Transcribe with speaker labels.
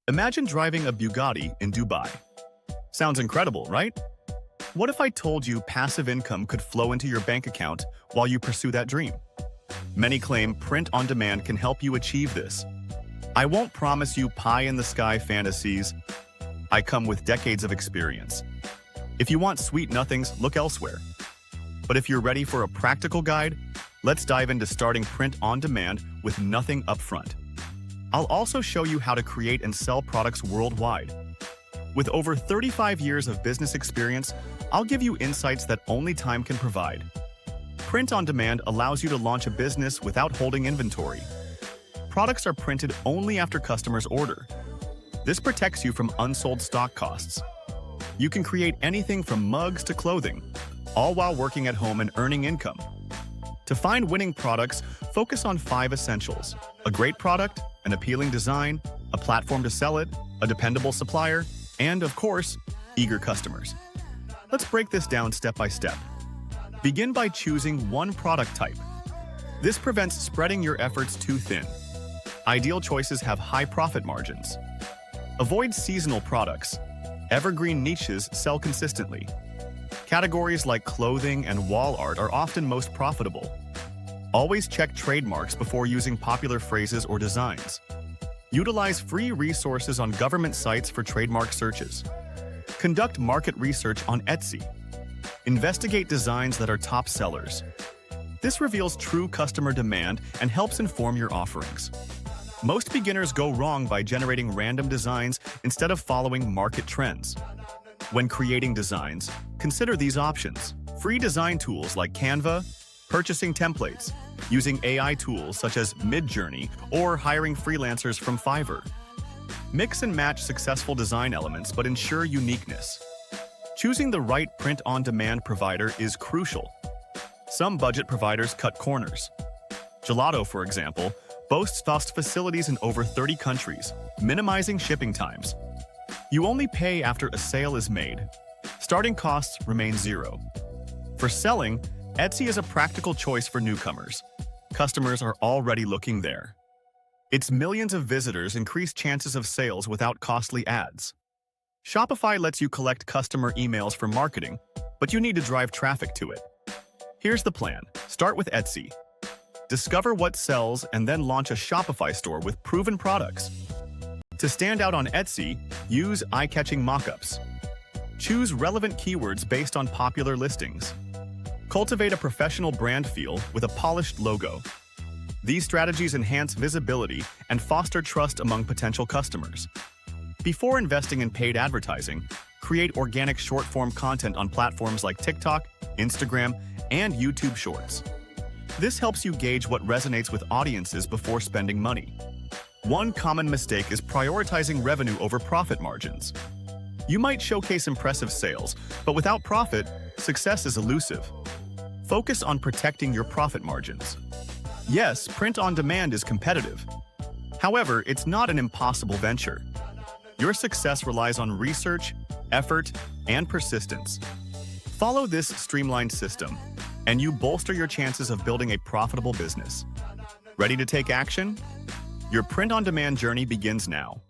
Speaker 1: Imagine driving a Bugatti in Dubai. Sounds incredible, right? What if I told you passive income could flow into your bank account while you pursue that dream? Many claim print on demand can help you achieve this. I won't promise you pie-in-the-sky fantasies. I come with decades of experience. If you want sweet nothings, look elsewhere. But if you're ready for a practical guide, let's dive into starting print on demand with nothing upfront. I'll also show you how to create and sell products worldwide. With over 35 years of business experience, I'll give you insights that only time can provide. Print on demand allows you to launch a business without holding inventory. Products are printed only after customers order. This protects you from unsold stock costs. You can create anything from mugs to clothing, all while working at home and earning income. To find winning products, focus on 5 essentials: a great product, an appealing design, a platform to sell it, a dependable supplier, and, of course, eager customers. Let's break this down step by step. Begin by choosing one product type. This prevents spreading your efforts too thin. Ideal choices have high profit margins. Avoid seasonal products. Evergreen niches sell consistently. Categories like clothing and wall art are often most profitable. Always check trademarks before using popular phrases or designs. Utilize free resources on government sites for trademark searches. Conduct market research on Etsy. Investigate designs that are top sellers. This reveals true customer demand and helps inform your offerings. Most beginners go wrong by generating random designs instead of following market trends. When creating designs, consider these options: free design tools like Canva, purchasing templates, using AI tools such as Midjourney, or hiring freelancers from Fiverr. Mix and match successful design elements but ensure uniqueness. Choosing the right print-on-demand provider is crucial. Some budget providers cut corners. Gelato, for example, boasts vast facilities in over 30 countries, minimizing shipping times. You only pay after a sale is made. Starting costs remain zero. For selling, Etsy is a practical choice for newcomers. Customers are already looking there. Its millions of visitors increase chances of sales without costly ads. Shopify lets you collect customer emails for marketing, but you need to drive traffic to it. Here's the plan. Start with Etsy. Discover what sells and then launch a Shopify store with proven products. To stand out on Etsy, use eye-catching mockups. Choose relevant keywords based on popular listings. Cultivate a professional brand feel with a polished logo. These strategies enhance visibility and foster trust among potential customers. Before investing in paid advertising, create organic short-form content on platforms like TikTok, Instagram, and YouTube Shorts. This helps you gauge what resonates with audiences before spending money. One common mistake is prioritizing revenue over profit margins. You might showcase impressive sales, but without profit, success is elusive. Focus on protecting your profit margins. Yes, print on demand is competitive. However, it's not an impossible venture. Your success relies on research, effort, and persistence. Follow this streamlined system, and you bolster your chances of building a profitable business. Ready to take action? Your print-on-demand journey begins now.